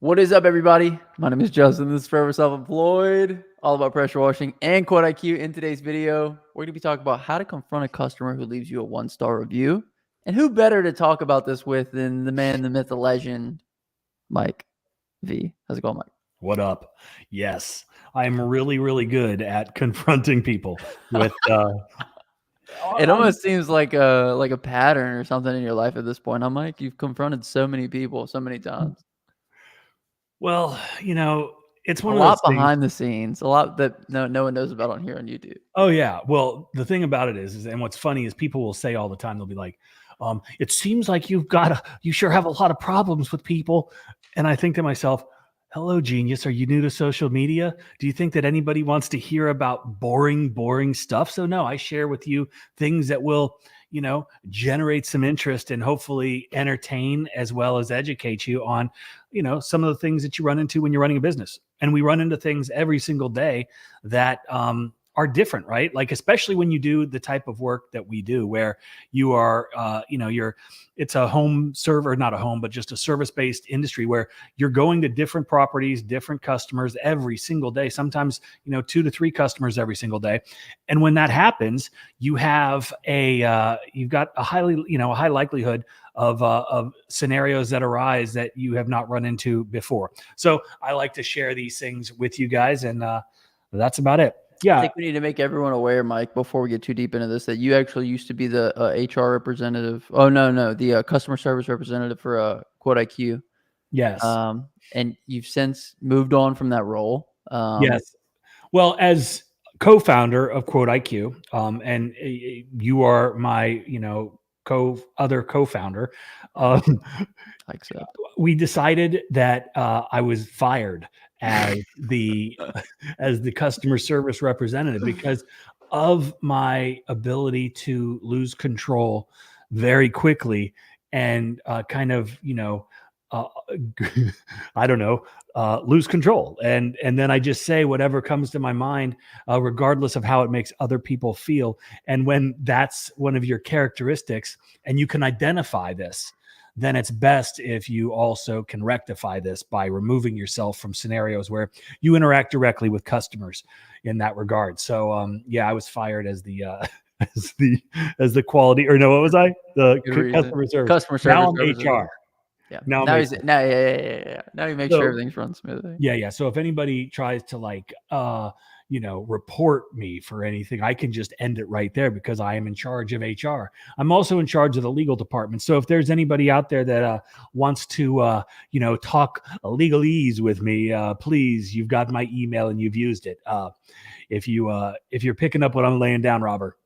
What is up, everybody? My name is Justin. This is Forever Self-Employed, all about pressure washing and QuoteIQ. In today's video, we're going to be talking about how to confront a customer who leaves you a 1-star review. And who better to talk about this with than the man, the myth, the legend, Mike V. How's it going, Mike? What up? Yes, I'm really, really good at confronting people with. It almost seems like a pattern or something in your life at this point. I'm like, you've confronted so many people so many times. Well, it's one A of those lot things. behind the scenes, a lot that no one knows about on here on YouTube. Oh yeah. Well, the thing about it is, and what's funny is people will say all the time, they'll be like, "It seems like you sure have a lot of problems with people," and I think to myself, "Hello, genius. Are you new to social media? Do you think that anybody wants to hear about boring stuff?" So no, I share with you things that will, generate some interest and hopefully entertain as well as educate you on, some of the things that you run into when you're running a business. And we run into things every single day that are different, right? Like, especially when you do the type of work that we do, where you are, it's a home server, not a home, but just a service-based industry where you're going to different properties, different customers every single day, sometimes, 2 to 3 customers every single day. And when that happens, you have you've got a high likelihood of scenarios that arise that you have not run into before. So I like to share these things with you guys, and that's about it. Yeah. I think we need to make everyone aware, Mike, before we get too deep into this, that you actually used to be the HR representative. Oh, no, the customer service representative for QuoteIQ. Yes. And you've since moved on from that role. Yes. Well, as co-founder of QuoteIQ, and you are my, other co-founder, I accept. we decided that I was fired as the customer service representative because of my ability to lose control very quickly and kind of, I don't know, lose control. And then I just say whatever comes to my mind, regardless of how it makes other people feel. And when that's one of your characteristics and you can identify this, then it's best if you also can rectify this by removing yourself from scenarios where you interact directly with customers in that regard. So, I was fired as the as the quality, or no, what was I? The customer service. Customer service. Now I'm HR. Yeah. Now Now he makes sure everything's run smoothly. Yeah. So if anybody tries to report me for anything, I can just end it right there because I am in charge of HR. I'm also in charge of the legal department. So if there's anybody out there that wants to, talk legalese with me, please, you've got my email and you've used it. If you're picking up what I'm laying down, Robert.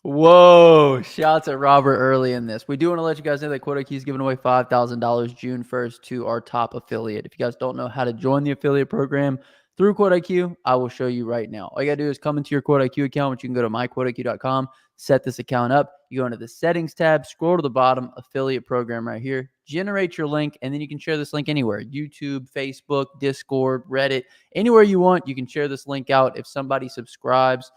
Whoa, shouts at Robert early in this. We do want to let you guys know that QuoteIQ is giving away $5,000 June 1st to our top affiliate. If you guys don't know how to join the affiliate program through QuoteIQ, I will show you right now. All you got to do is come into your QuoteIQ account, which you can go to myquoteiq.com, set this account up. You go into the settings tab, scroll to the bottom, affiliate program right here, generate your link, and then you can share this link anywhere. YouTube, Facebook, Discord, Reddit, anywhere you want, you can share this link out. If somebody subscribes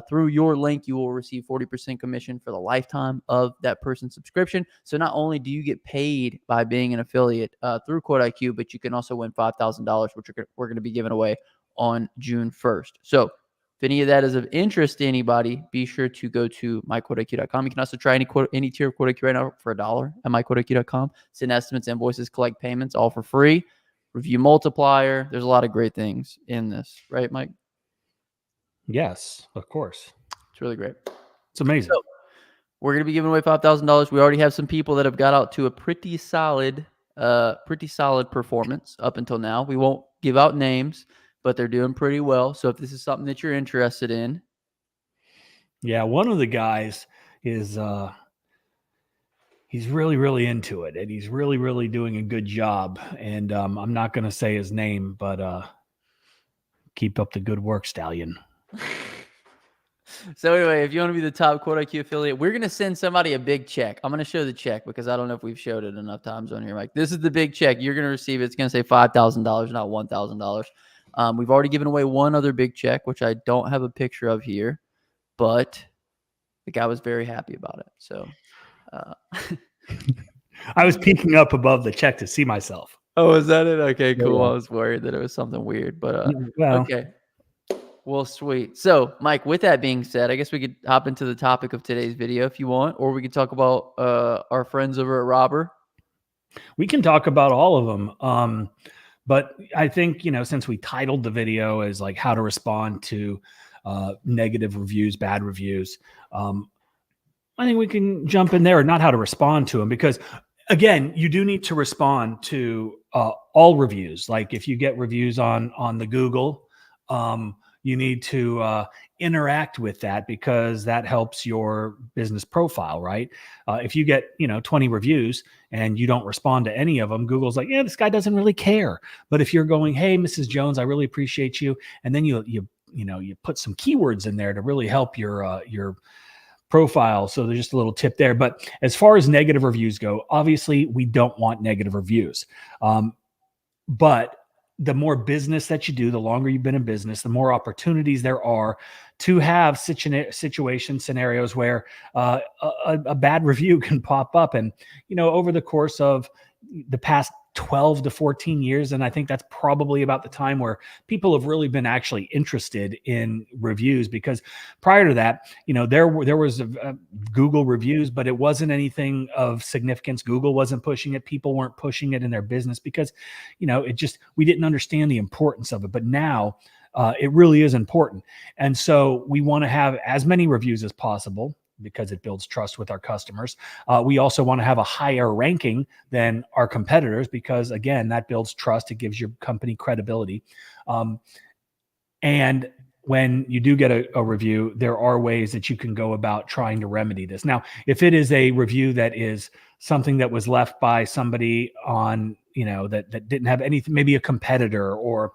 through your link, you will receive 40% commission for the lifetime of that person's subscription. So not only do you get paid by being an affiliate through QuoteIQ, but you can also win $5,000, which we're going to be giving away on June 1st. So if any of that is of interest to anybody, be sure to go to myquoteiq.com. You can also try any tier of QuoteIQ right now for $1 at myquoteiq.com. Send estimates, invoices, collect payments, all for free. Review multiplier. There's a lot of great things in this, right, Mike? Yes, of course. It's really great. It's amazing. So, we're going to be giving away $5,000. We already have some people that have got out to a pretty solid performance up until now. We won't give out names, but they're doing pretty well. So if this is something that you're interested in. Yeah, one of the guys is he's really, really into it, and he's really, really doing a good job. And I'm not going to say his name, but keep up the good work, Stallion. So anyway, if you want to be the top QuoteIQ affiliate, we're going to send somebody a big check. I'm going to show the check because I don't know if we've showed it enough times on here, Mike. This is the big check. You're going to receive it. It's going to say $5,000, not $1,000. We've already given away one other big check, which I don't have a picture of here, but the guy was very happy about it. So I was peeking up above the check to see myself. Oh, is that it? Okay, Yeah, cool. yeah. I was worried that it was something weird, but Yeah, well, okay. Well, sweet. So, Mike, with that being said, I guess we could hop into the topic of today's video if you want, or we could talk about our friends over at Robber. we can talk about all of them. But I think, since we titled the video as like how to respond to negative reviews, bad reviews, I think we can jump in there, not how to respond to them, because again, you do need to respond to all reviews. Like if you get reviews on the Google, you need to interact with that because that helps your business profile, right? If you get 20 reviews and you don't respond to any of them, Google's like, yeah, this guy doesn't really care. But if you're going, hey, Mrs. Jones, I really appreciate you, and then you put some keywords in there to really help your profile. So there's just a little tip there. But as far as negative reviews go, obviously we don't want negative reviews. But the more business that you do, the longer you've been in business, the more opportunities there are to have situation scenarios where a bad review can pop up. And, over the course of the past 12 to 14 years. And I think that's probably about the time where people have really been actually interested in reviews, because prior to that, there was Google reviews, but it wasn't anything of significance. Google wasn't pushing it. People weren't pushing it in their business because, we didn't understand the importance of it. But now it really is important. And so we want to have as many reviews as possible, because it builds trust with our customers. We also want to have a higher ranking than our competitors because, again, that builds trust. It gives your company credibility. And when you do get a review, there are ways that you can go about trying to remedy this. Now, if it is a review that is something that was left by somebody on, that didn't have anything, maybe a competitor or,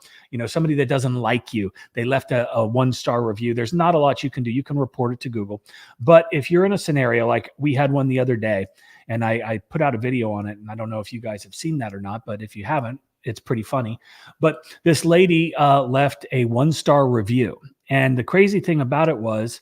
somebody that doesn't like you, they left a 1-star review. There's not a lot you can do. You can report it to Google. But if you're in a scenario like we had one the other day, and I put out a video on it, and I don't know if you guys have seen that or not, but if you haven't, it's pretty funny. But this lady left a 1-star review. And the crazy thing about it was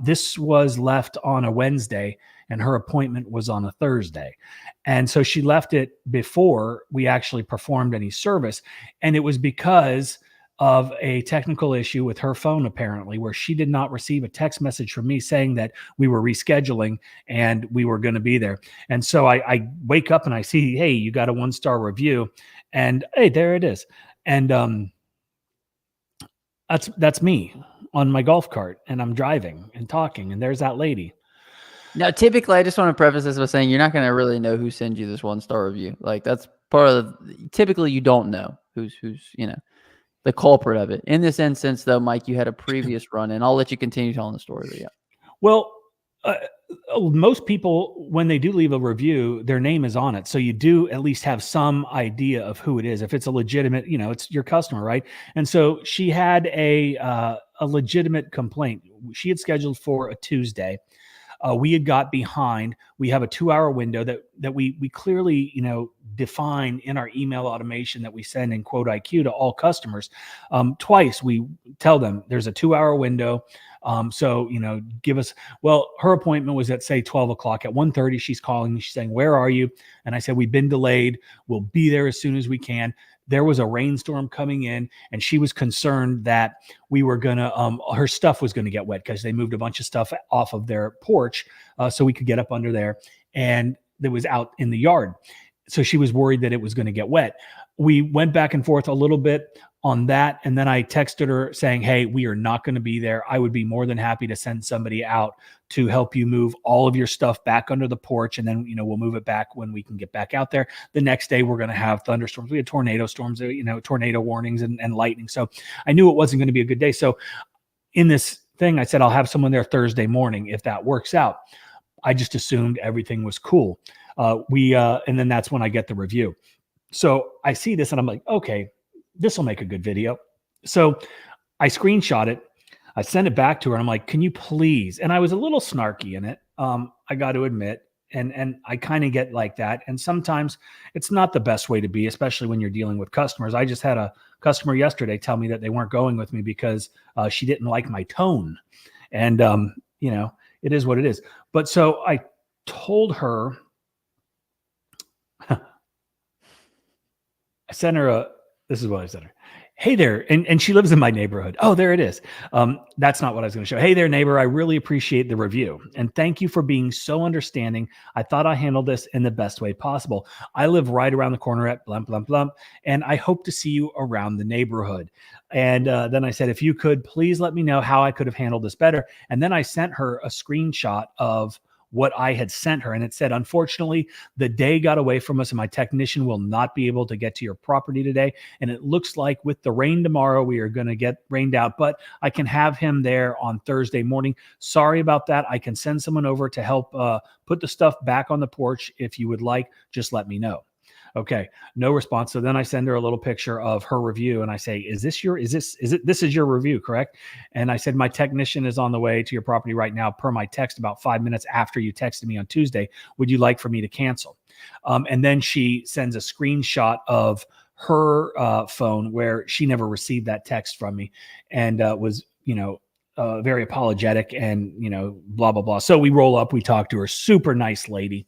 this was left on a Wednesday and her appointment was on a Thursday. And so she left it before we actually performed any service. And it was because of a technical issue with her phone, apparently, where she did not receive a text message from me saying that we were rescheduling and we were going to be there. And so I wake up and I see, hey, you got a 1-star review. And hey, there it is. And that's me on my golf cart, and I'm driving and talking, and there's that lady. Now, typically, I just want to preface this by saying you're not going to really know who sends you this 1-star review. Like that's part of typically you don't know who's the culprit of it. In this instance, though, Mike, you had a previous run, and I'll let you continue telling the story. But yeah. Well, most people, when they do leave a review, their name is on it. So you do at least have some idea of who it is. If it's a legitimate, it's your customer, right? And so she had a legitimate complaint. She had scheduled for a Tuesday. We had got behind. We have a 2-hour window that we clearly, define in our email automation that we send in QuoteIQ to all customers. Twice we tell them there's a 2-hour window. So, give us, well, her appointment was at say 12 o'clock. At 1:30, she's calling me. She's saying, where are you? And I said, we've been delayed. We'll be there as soon as we can. There was a rainstorm coming in, and she was concerned that we were going to, her stuff was going to get wet because they moved a bunch of stuff off of their porch so we could get up under there, and it was out in the yard. So she was worried that it was going to get wet. We went back and forth a little bit on that. And then I texted her saying, hey, we are not going to be there. I would be more than happy to send somebody out to help you move all of your stuff back under the porch. And then, we'll move it back when we can get back out there. The next day, we're going to have thunderstorms. We had tornado storms, tornado warnings and lightning. So I knew it wasn't going to be a good day. So in this thing, I said, I'll have someone there Thursday morning if that works out. I just assumed everything was cool. And then that's when I get the review. So I see this and I'm like, okay, this will make a good video. So I screenshot it. I sent it back to her. And I'm like, can you please? And I was a little snarky in it. I got to admit, and I kind of get like that. And sometimes it's not the best way to be, especially when you're dealing with customers. I just had a customer yesterday tell me that they weren't going with me because she didn't like my tone. And, it is what it is. But so I told her, sent her this is what I sent her. Hey there. And she lives in my neighborhood. Oh, there it is. That's not what I was going to show. Hey there, neighbor. I really appreciate the review. And thank you for being so understanding. I thought I handled this in the best way possible. I live right around the corner at blump, blump, blump. And I hope to see you around the neighborhood. And then I said, if you could, please let me know how I could have handled this better. And then I sent her a screenshot of what I had sent her. And it said, unfortunately, the day got away from us and my technician will not be able to get to your property today. And it looks like with the rain tomorrow, we are going to get rained out, but I can have him there on Thursday morning. Sorry about that. I can send someone over to help put the stuff back on the porch. If you would like, just let me know. Okay, no response. So then I send her a little picture of her review and I say, this is your review, correct? And I said, my technician is on the way to your property right now per my text about 5 minutes after you texted me on Tuesday. Would you like for me to cancel? And then she sends a screenshot of her phone where she never received that text from me and was, very apologetic and, blah, blah, blah. So we roll up, we talk to her, super nice lady.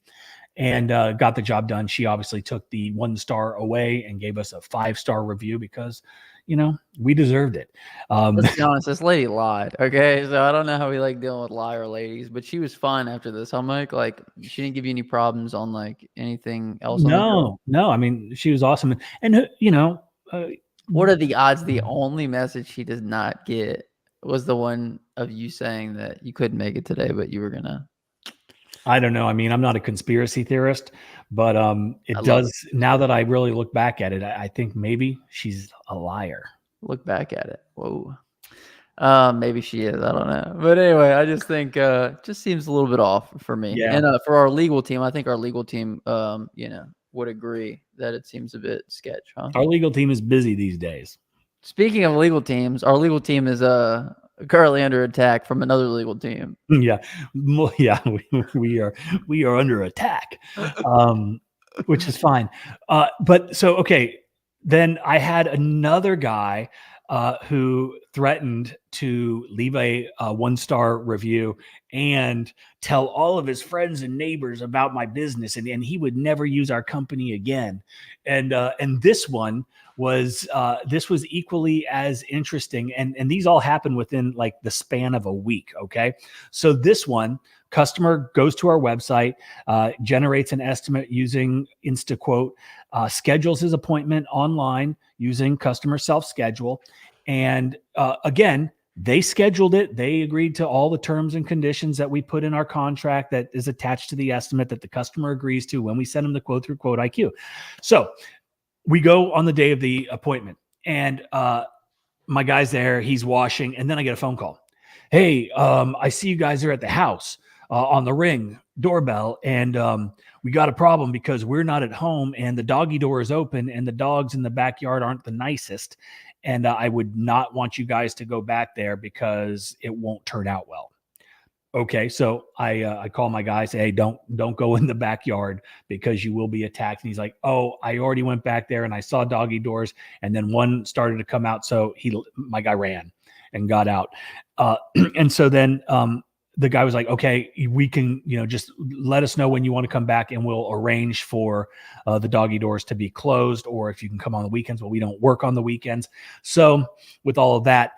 And got the job done. She obviously took the 1 star away and gave us a 5-star review because, we deserved it. Let's be honest, this lady lied. Okay, so I don't know how we like dealing with liar ladies, but she was fine after this. I'm like she didn't give you any problems on like anything else. No. I mean, she was awesome. And what are the odds? The only message she does not get was the one of you saying that you couldn't make it today, but you were gonna. I don't know. I mean, I'm not a conspiracy theorist, but it does. Now that I really look back at it, I think maybe she's a liar. Look back at it. Whoa. Maybe she is. I don't know. But anyway, I just think just seems a little bit off for me. Yeah. And for our legal team, I think our legal team, would agree that it seems a bit sketch, huh? Our legal team is busy these days. Speaking of legal teams, our legal team is currently under attack from another legal team. Yeah, we are under attack, which is fine. But so okay, then I had another guy who threatened to leave a 1-star review and tell all of his friends and neighbors about my business, and he would never use our company again. And this one was equally as interesting, and these all happened within like the span of a week. Okay, so this one customer goes to our website, generates an estimate using InstaQuote, schedules his appointment online using customer self-schedule, and again, they scheduled it. They agreed to all the terms and conditions that we put in our contract that is attached to the estimate that the customer agrees to when we send them the quote through QuoteIQ. So we go on the day of the appointment, and my guy's there. He's washing, and then I get a phone call. Hey, I see you guys are at the house on the Ring doorbell, and we got a problem because we're not at home, and the doggy door is open, and the dogs in the backyard aren't the nicest, and I would not want you guys to go back there because it won't turn out well. Okay, so I call my guy, say, hey, don't go in the backyard because you will be attacked. And he's like, oh, I already went back there and I saw doggy doors, and then one started to come out, so my guy ran and got out. And so then the guy was like, okay, we can, just let us know when you want to come back and we'll arrange for the doggy doors to be closed, or if you can come on the weekends. Well, we don't work on the weekends. So with all of that,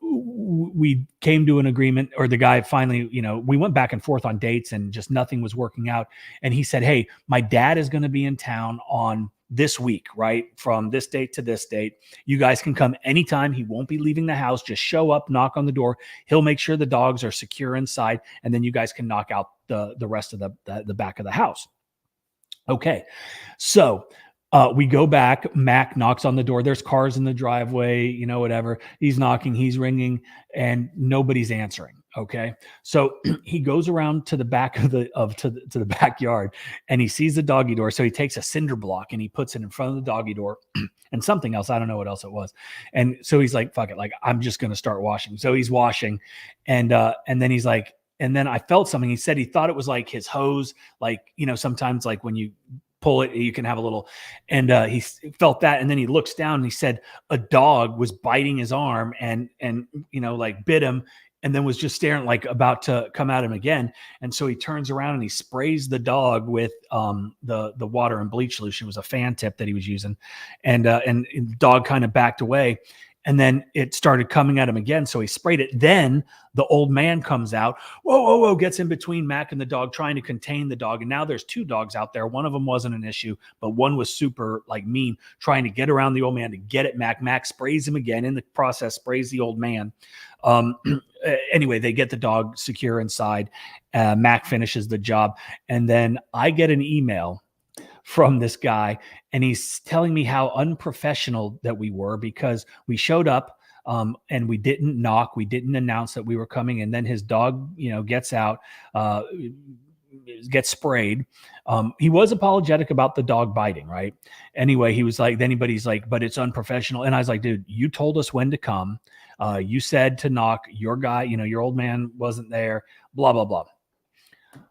we came to an agreement, or the guy finally, we went back and forth on dates and just nothing was working out. And he said, hey, my dad is going to be in town on this week, right? From this date to this date. You guys can come anytime. He won't be leaving the house. Just show up, knock on the door. He'll make sure the dogs are secure inside, and then you guys can knock out the rest of the back of the house. Okay. So we go back. Mac knocks on the door. There's cars in the driveway, whatever. He's knocking, he's ringing, and nobody's answering. Okay. So he goes around to the back of to the backyard, and he sees the doggy door. So he takes a cinder block and he puts it in front of the doggy door and something else. I don't know what else it was. And so he's like, fuck it. Like, I'm just going to start washing. So he's washing, and then he's like, and then I felt something. He said he thought it was like his hose. Like, sometimes like when you pull it, you can have a little, and he felt that. And then he looks down and he said a dog was biting his arm and like bit him and then was just staring, like about to come at him again. And so he turns around and he sprays the dog with the water and bleach solution. It was a fan tip that he was using, and the dog kind of backed away. And then it started coming at him again. So he sprayed it. Then the old man comes out, whoa, gets in between Mac and the dog, trying to contain the dog. And now there's two dogs out there. One of them wasn't an issue, but one was super like mean, trying to get around the old man to get at Mac. Mac sprays him again. In the process, sprays the old man. Anyway, they get the dog secure inside. Mac finishes the job. And then I get an email from this guy, and he's telling me how unprofessional that we were because we showed up and we didn't knock, we didn't announce that we were coming, and then his dog, gets out, gets sprayed. He was apologetic about the dog biting, right? Anyway, he was like, he's like, but it's unprofessional. And I was like, dude, you told us when to come. You said to knock. Your guy, your old man wasn't there, blah, blah, blah.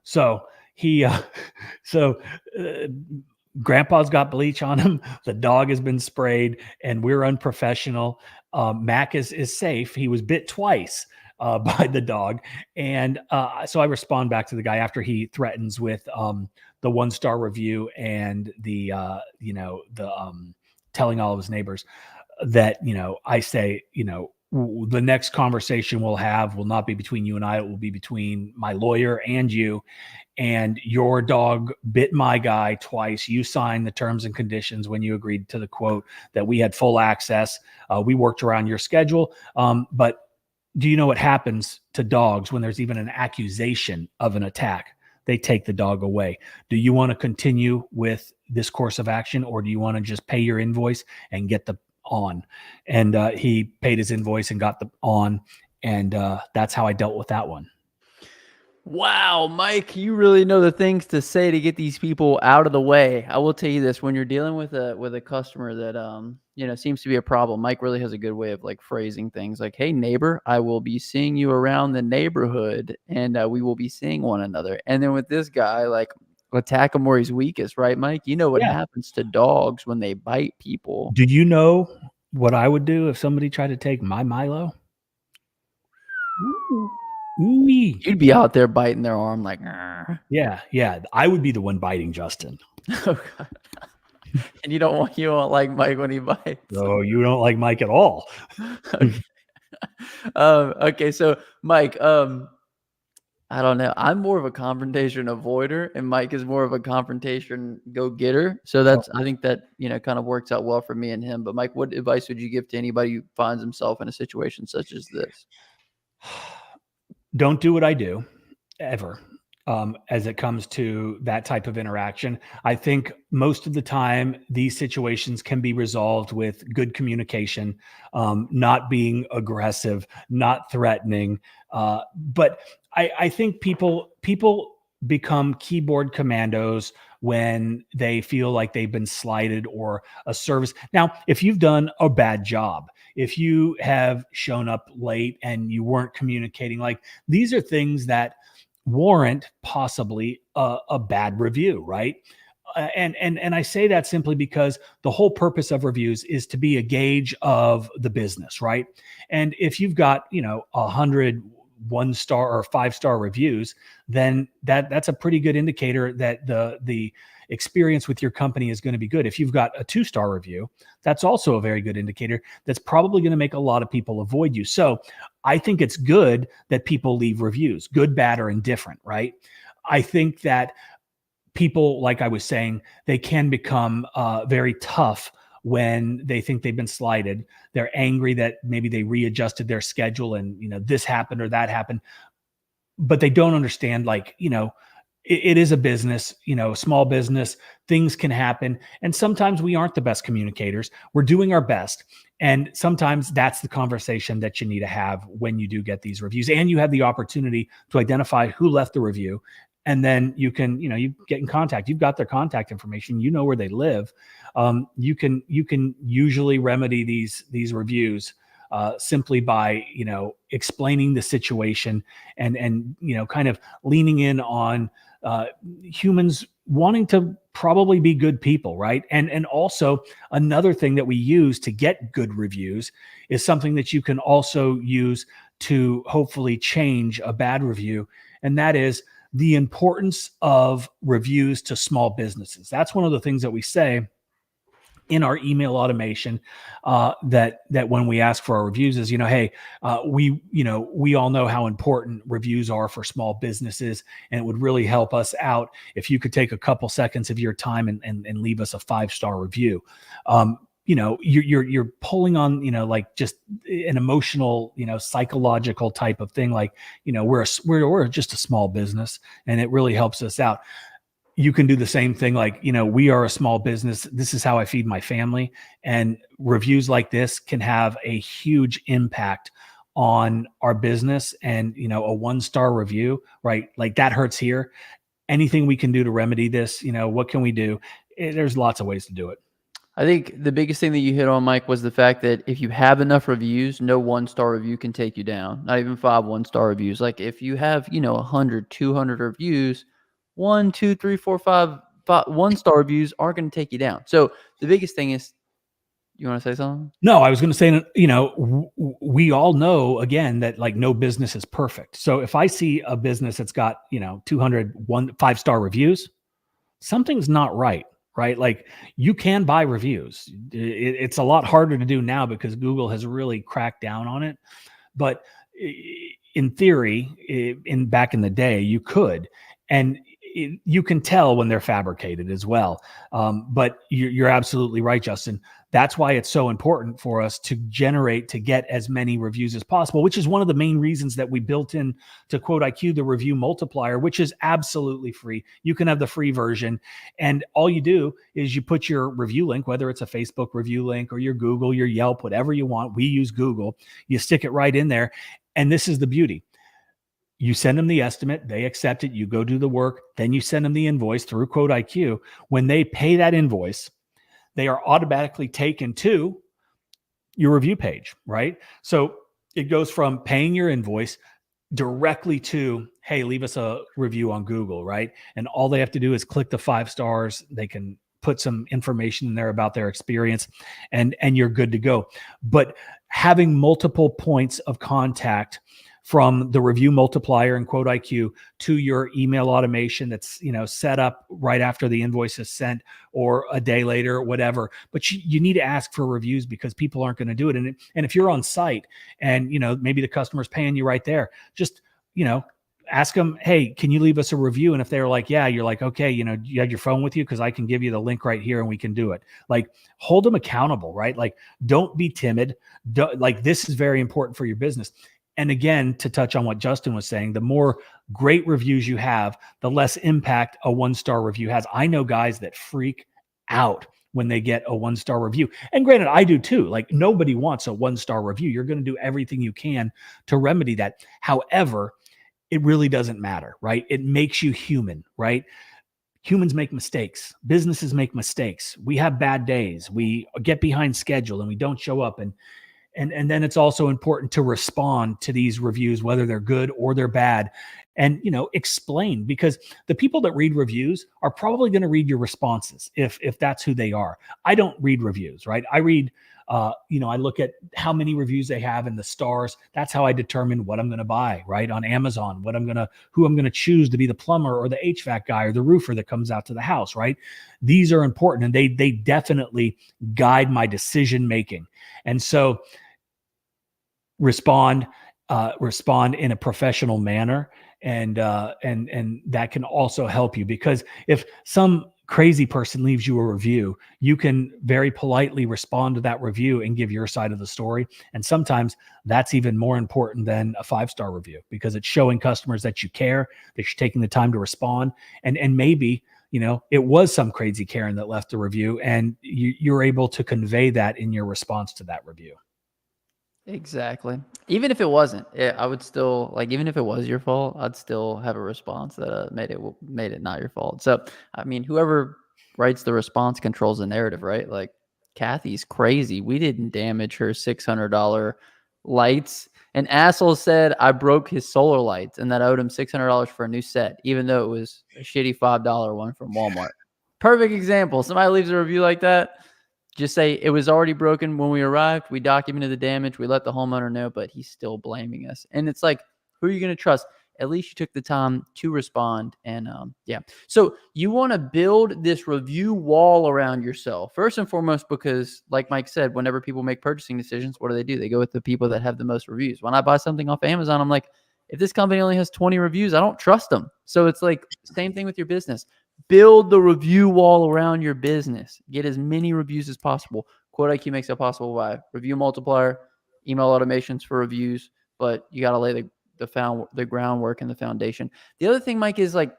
So he, Grandpa's got bleach on him. The dog has been sprayed, and we're unprofessional. Mac is safe. He was bit twice by the dog, and so I respond back to the guy after he threatens with the 1-star review and the telling all of his neighbors that I say the next conversation we'll have will not be between you and I. It will be between my lawyer and you. And your dog bit my guy twice. You signed the terms and conditions when you agreed to the quote that we had full access. We worked around your schedule. But do you know what happens to dogs when there's even an accusation of an attack? They take the dog away. Do you want to continue with this course of action, or do you want to just pay your invoice and get the on? And he paid his invoice and got the on. And that's how I dealt with that one. Wow, Mike, you really know the things to say to get these people out of the way. I will tell you this: when you're dealing with a customer that seems to be a problem, Mike really has a good way of like phrasing things like, "Hey neighbor, I will be seeing you around the neighborhood, and we will be seeing one another." And then with this guy, like, attack him where he's weakest, right, Mike? You know what happens to dogs when they bite people. Do you know what I would do if somebody tried to take my Milo? Ooh. You'd be out there biting their arm like, "Arr." Yeah. I would be the one biting Justin. Oh, God. And you don't like Mike when he bites. No, you don't like Mike at all. Okay. Okay, so Mike, I don't know. I'm more of a confrontation avoider, and Mike is more of a confrontation go-getter. So I think that kind of works out well for me and him. But Mike, what advice would you give to anybody who finds himself in a situation such as this? Don't do what I do ever as it comes to that type of interaction. I think most of the time these situations can be resolved with good communication, not being aggressive, not threatening. But I think people become keyboard commandos when they feel like they've been slighted or a service. Now, if you've done a bad job, if you have shown up late and you weren't communicating, like, these are things that warrant possibly a bad review, right? And I say that simply because the whole purpose of reviews is to be a gauge of the business, right? And if you've got 100 1-star or 5-star reviews, then that's a pretty good indicator that the experience with your company is going to be good. If you've got a 2-star review, that's also a very good indicator. That's probably going to make a lot of people avoid you. So I think it's good that people leave reviews, good, bad, or indifferent, right? I think that people, like I was saying, they can become very tough when they think they've been slighted. They're angry that maybe they readjusted their schedule and this happened or that happened, but they don't understand, like, it is a business, small business, things can happen. And sometimes we aren't the best communicators. We're doing our best. And sometimes that's the conversation that you need to have when you do get these reviews, and you have the opportunity to identify who left the review. And then you can, you get in contact. You've got their contact information. You know where they live. You can usually remedy these reviews simply by explaining the situation and kind of leaning in on humans wanting to probably be good people, right? And also another thing that we use to get good reviews is something that you can also use to hopefully change a bad review. And that is the importance of reviews to small businesses. That's one of the things that we say in our email automation, that when we ask for our reviews is, hey, we all know how important reviews are for small businesses, and it would really help us out if you could take a couple seconds of your time and leave us a 5-star review. You're pulling on, like just an emotional, psychological type of thing. Like, we're just a small business, and it really helps us out. You can do the same thing. Like, we are a small business. This is how I feed my family. And reviews like this can have a huge impact on our business. And, a 1-star review, right? Like that hurts here. Anything we can do to remedy this, what can we do? There's lots of ways to do it. I think the biggest thing that you hit on, Mike, was the fact that if you have enough reviews, no 1-star review can take you down. Not even 5 1-star reviews. Like if you have, 100, 200 reviews, 1, 2, 3, 4, 5 1-star reviews aren't going to take you down. So the biggest thing is, you want to say something? No, I was going to say, we all know, again, that like no business is perfect. So if I see a business that's got, 200 5-star reviews, something's not right. Right? Like you can buy reviews. It's a lot harder to do now because Google has really cracked down on it. But in theory, back in the day, you could. And you can tell when they're fabricated as well. But you're absolutely right, Justin. That's why it's so important for us to get as many reviews as possible, which is one of the main reasons that we built in to QuoteIQ the review multiplier, which is absolutely free. You can have the free version, and all you do is you put your review link, whether it's a Facebook review link or your Google, your Yelp, whatever you want. We use Google. You stick it right in there, and this is the beauty. You send them the estimate, they accept it, you go do the work, then you send them the invoice through QuoteIQ. When they pay that invoice, they are automatically taken to your review page, right? So it goes from paying your invoice directly to, hey, leave us a review on Google, right? And all they have to do is click the 5 stars. They can put some information in there about their experience, and you're good to go. But having multiple points of contact from the review multiplier and QuoteIQ to your email automation that's set up right after the invoice is sent or a day later or whatever. But you need to ask for reviews because people aren't going to do it. And if you're on site and maybe the customer's paying you right there, just ask them, hey, can you leave us a review? And if they're like, yeah, you're like, okay, you have your phone with you because I can give you the link right here and we can do it. Like hold them accountable, right? Like don't be timid. Like this is very important for your business. And again, to touch on what Justin was saying, the more great reviews you have, the less impact a 1-star review has. I know guys that freak out when they get a 1-star review. And granted, I do too. Like nobody wants a 1-star review. You're going to do everything you can to remedy that. However, it really doesn't matter, right? It makes you human, right? Humans make mistakes. Businesses make mistakes. We have bad days. We get behind schedule and we don't show up. And then it's also important to respond to these reviews, whether they're good or they're bad, and explain, because the people that read reviews are probably going to read your responses if that's who they are. I don't read reviews, right? I read, I look at how many reviews they have and the stars. That's how I determine what I'm going to buy, right? On Amazon, who I'm going to choose to be the plumber or the HVAC guy or the roofer that comes out to the house, right? These are important, and they definitely guide my decision making. And so respond in a professional manner, and that can also help you, because if some crazy person leaves you a review, you can very politely respond to that review and give your side of the story. And sometimes that's even more important than a 5-star review, because it's showing customers that you care, that you're taking the time to respond, and maybe it was some crazy Karen that left a review, and you're able to convey that in your response to that review. Exactly. Even if it wasn't, I would still, like, even if it was your fault, I'd still have a response that made it not your fault. So, I mean, whoever writes the response controls the narrative, right? Like, Kathy's crazy. We didn't damage her $600 lights. An asshole said I broke his solar lights and that I owed him $600 for a new set, even though it was a shitty $5 one from Walmart. Perfect example. Somebody leaves a review like that, Just say it was already broken when we arrived. We documented the damage. We let the homeowner know, but he's still blaming us. And it's like, who are you going to trust? At least you took the time to respond. And yeah. So you want to build this review wall around yourself, first and foremost, because like Mike said, whenever people make purchasing decisions, what do? They go with the people that have the most reviews. When I buy something off Amazon, I'm like, if this company only has 20 reviews, I don't trust them. So it's like same thing with your business. Build the review wall around your business. Get as many reviews as possible. QuoteIQ makes that possible by review multiplier, email automations for reviews, but you got to lay the groundwork and the foundation. The other thing, Mike, is like,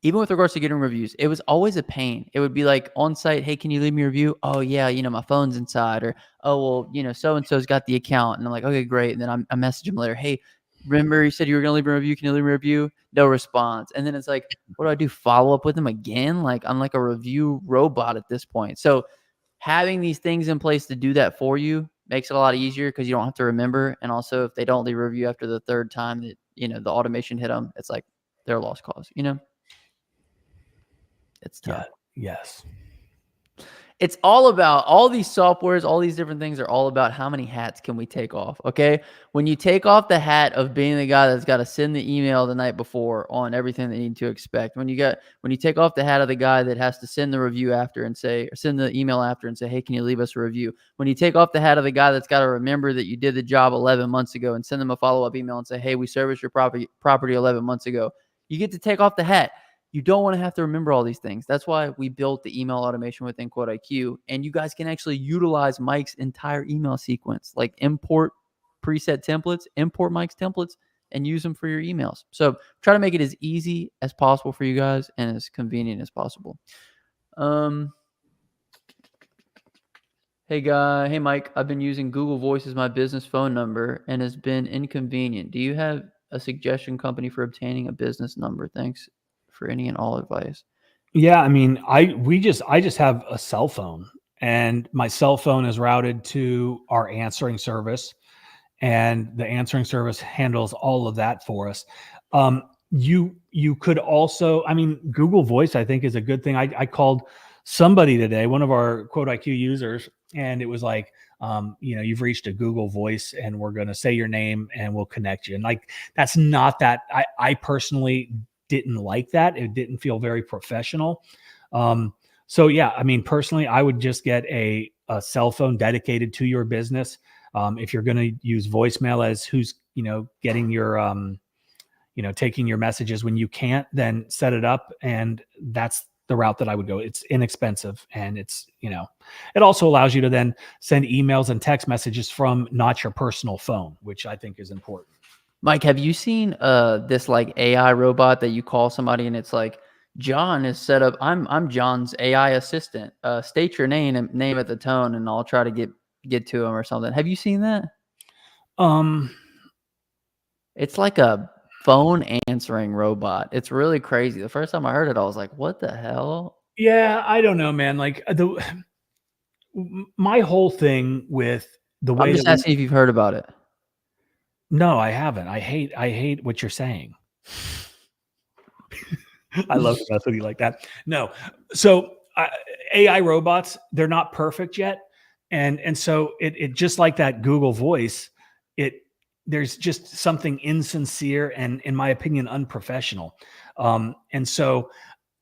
even with regards to getting reviews, it was always a pain. It would be like on site, hey, can you leave me a review? Oh yeah, my phone's inside, or oh well, so-and-so's got the account, and I'm like, okay, great. And then I message him later, hey, remember you said you were gonna leave me a review? Can you leave me a review? No response. And then it's like, what do I do? Follow up with them again? Like I'm like a review robot at this point. So having these things in place to do that for you makes it a lot easier because you don't have to remember. And also, if they don't leave a review after the third time that the automation hit them, it's like they're a lost cause. It's tough. Yeah, yes. It's all about all these softwares, all these different things are all about how many hats can we take off. Okay. When you take off the hat of being the guy that's got to send the email the night before on everything they need to expect, when you take off the hat of the guy that has to send the review after and say, or send the email after and say, hey, can you leave us a review? When you take off the hat of the guy that's got to remember that you did the job 11 months ago and send them a follow-up email and say, hey, we serviced your property 11 months ago. You get to take off the hat. You don't want to have to remember all these things. That's why we built the email automation within QuoteIQ. And you guys can actually utilize Mike's entire email sequence, like import preset templates, import Mike's templates, and use them for your emails. So try to make it as easy as possible for you guys and as convenient as possible. Hey Mike, I've been using Google Voice as my business phone number and has been inconvenient. Do you have a suggestion company for obtaining a business number? Thanks for any and all advice. Yeah, I mean, I just have a cell phone, and my cell phone is routed to our answering service, and the answering service handles all of that for us. You could also, I mean, Google Voice, I think, is a good thing. I called somebody today, one of our QuoteIQ users, and it was like, you've reached a Google Voice, and we're going to say your name, and we'll connect you. And like, that's not that. I personally didn't like that. It didn't feel very professional. So yeah, I mean, personally, I would just get a cell phone dedicated to your business. If you're going to use voicemail as who's, getting your, taking your messages when you can't, then set it up. And that's the route that I would go. It's inexpensive. And it's, it also allows you to then send emails and text messages from not your personal phone, which I think is important. Mike, have you seen this like AI robot that you call somebody and it's like, John is set up. I'm John's AI assistant. State your name at the tone, and I'll try to get to him or something. Have you seen that? It's like a phone answering robot. It's really crazy. The first time I heard it, I was like, what the hell? Yeah, I don't know, man. Like my whole thing with the way I'm just asking if you've heard about it. No, I haven't. I hate what you're saying. I love to mess with you like that. No. So AI robots, they're not perfect yet. And so it just like that Google Voice, there's just something insincere and, in my opinion, unprofessional. And so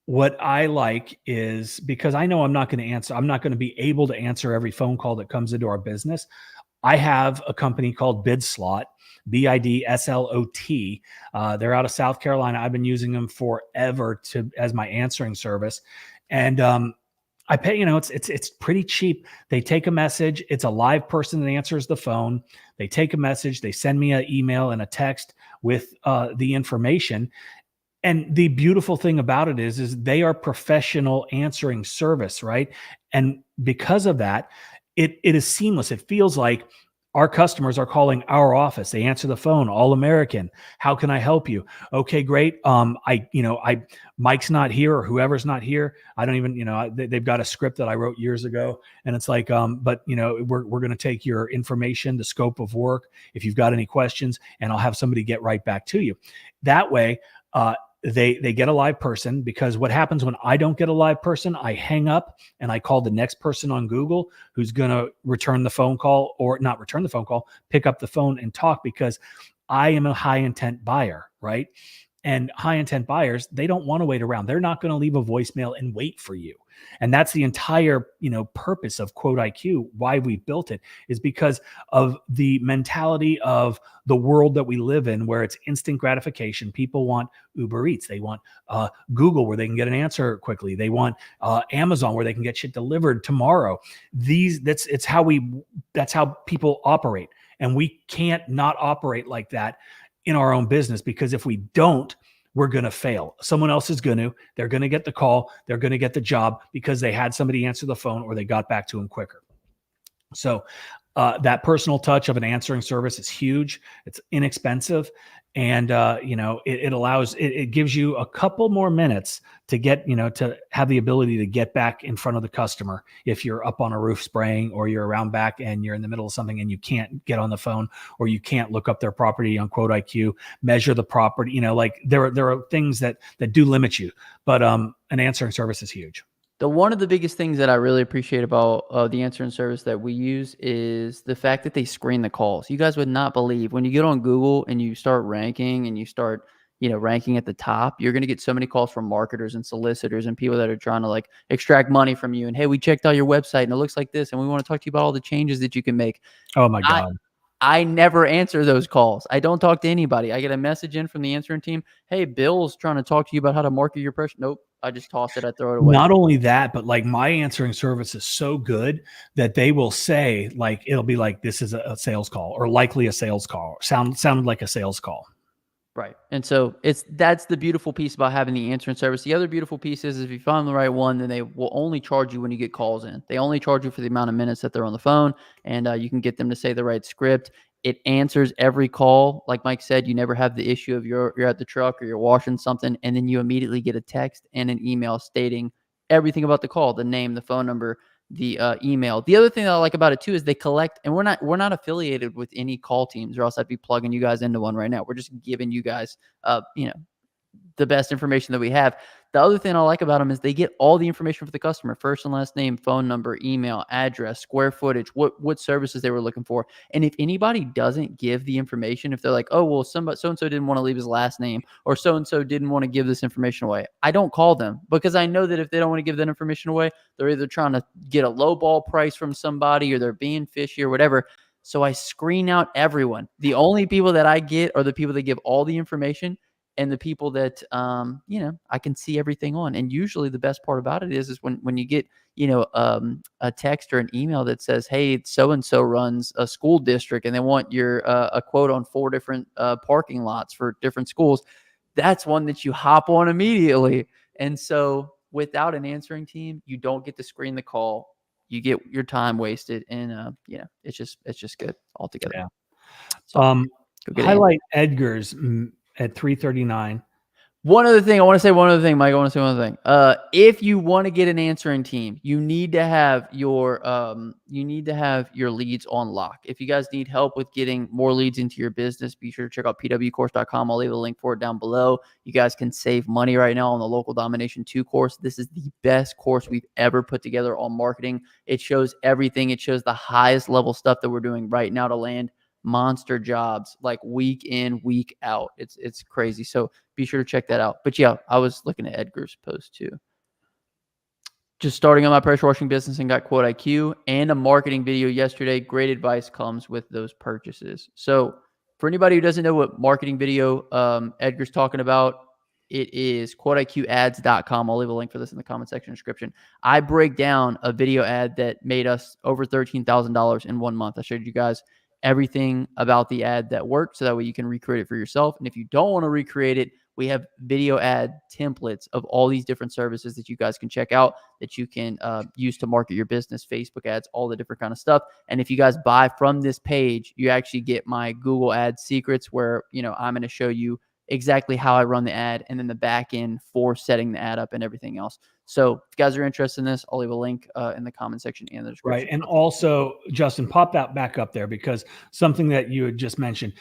what I like is, because I know I'm not going to be able to answer every phone call that comes into our business. I have a company called BidSlot, BidSlot. They're out of South Carolina. I've been using them forever as my answering service. And I pay, it's pretty cheap. They take a message. It's a live person that answers the phone. They take a message. They send me an email and a text with the information. And the beautiful thing about it is they are professional answering service, right? And because of that, it is seamless. It feels like our customers are calling our office. They answer the phone, all American. How can I help you? Okay, great. Mike's not here, or whoever's not here. I don't even, they've got a script that I wrote years ago, and it's like, but we're going to take your information, the scope of work, if you've got any questions, and I'll have somebody get right back to you. That way, they get a live person, because what happens when I don't get a live person, I hang up and I call the next person on Google who's going to return the phone call, or not return the phone call, pick up the phone and talk, because I am a high intent buyer, right? And high intent buyers, they don't want to wait around. They're not going to leave a voicemail and wait for you. And that's the entire, purpose of QuoteIQ. Why we built it is because of the mentality of the world that we live in, where it's instant gratification. People want Uber Eats. They want Google, where they can get an answer quickly. They want Amazon, where they can get shit delivered tomorrow. That's how people operate. And we can't not operate like that in our own business, because if we don't, we're going to fail. Someone else is they're going to get the call. They're going to get the job because they had somebody answer the phone, or they got back to them quicker. So that personal touch of an answering service is huge. It's inexpensive. And, it allows, it gives you a couple more minutes to get, to have the ability to get back in front of the customer. If you're up on a roof spraying, or you're around back and you're in the middle of something and you can't get on the phone, or you can't look up their property on QuoteIQ, measure the property, there are things that do limit you, but an answering service is huge. One of the biggest things that I really appreciate about the answering service that we use is the fact that they screen the calls. You guys would not believe, when you get on Google and you start ranking and you start, ranking at the top, you're going to get so many calls from marketers and solicitors and people that are trying to extract money from you. And, hey, we checked out your website and it looks like this, and we want to talk to you about all the changes that you can make. Oh my God. I never answer those calls. I don't talk to anybody. I get a message in from the answering team. Hey, Bill's trying to talk to you about how to market your person. Nope. I just toss it. I throw it away. Not only that, but my answering service is so good that they will say, it'll be like, this is a sales call, or likely a sales call, sounded like a sales call. Right. And so that's the beautiful piece about having the answering service. The other beautiful piece is, if you find the right one, then they will only charge you when you get calls in. They only charge you for the amount of minutes that they're on the phone, and you can get them to say the right script. It answers every call. Like Mike said, you never have the issue of you're at the truck or you're washing something, and then you immediately get a text and an email stating everything about the call, the name, the phone number, the email. The other thing that I like about it too is they collect, and we're not affiliated with any call teams, or else I'd be plugging you guys into one right now. We're just giving you guys, the best information that we have. The other thing I like about them is they get all the information for the customer: first and last name, phone number, email, address, square footage, what services they were looking for. And if anybody doesn't give the information, if they're like, oh, well, so-and-so didn't want to leave his last name, or so-and-so didn't want to give this information away, I don't call them, because I know that if they don't want to give that information away, they're either trying to get a low ball price from somebody, or they're being fishy or whatever. So I screen out everyone. The only people that I get are the people that give all the information, and the people that, I can see everything on. And usually the best part about it is when you get, a text or an email that says, hey, so-and-so runs a school district and they want your a quote on 4 different parking lots for different schools. That's one that you hop on immediately. And so without an answering team, you don't get to screen the call. You get your time wasted. And, it's just good altogether. Yeah. So, highlight Edgar's at 339. One other thing, Mike. I want to say one other thing. If you want to get an answering team, you need to have your leads on lock. If you guys need help with getting more leads into your business, be sure to check out pwcourse.com. I'll leave a link for it down below. You guys can save money right now on the Local Domination 2 course. This is the best course we've ever put together on marketing. It shows everything. It shows the highest level stuff that we're doing right now to land monster jobs, week in, week out. It's crazy. So be sure to check that out. But yeah, I was looking at Edgar's post too. Just starting on my pressure washing business and got QuoteIQ and a marketing video yesterday. Great advice comes with those purchases. So for anybody who doesn't know what marketing video Edgar's talking about, it is QuoteIQads.com. I'll leave a link for this in the comment section description. I break down a video ad that made us over $13,000 in 1 month. I showed you guys everything about the ad that worked, so that way you can recreate it for yourself. And if you don't want to recreate it, we have video ad templates of all these different services that you guys can check out, that you can use to market your business, Facebook ads, all the different kind of stuff. And if you guys buy from this page, you actually get my Google Ads secrets, where I'm going to show you exactly how I run the ad, and then the back end for setting the ad up and everything else. So if you guys are interested in this, I'll leave a link in the comment section and the description. Right. And also, Justin, pop that back up there, because something that you had just mentioned,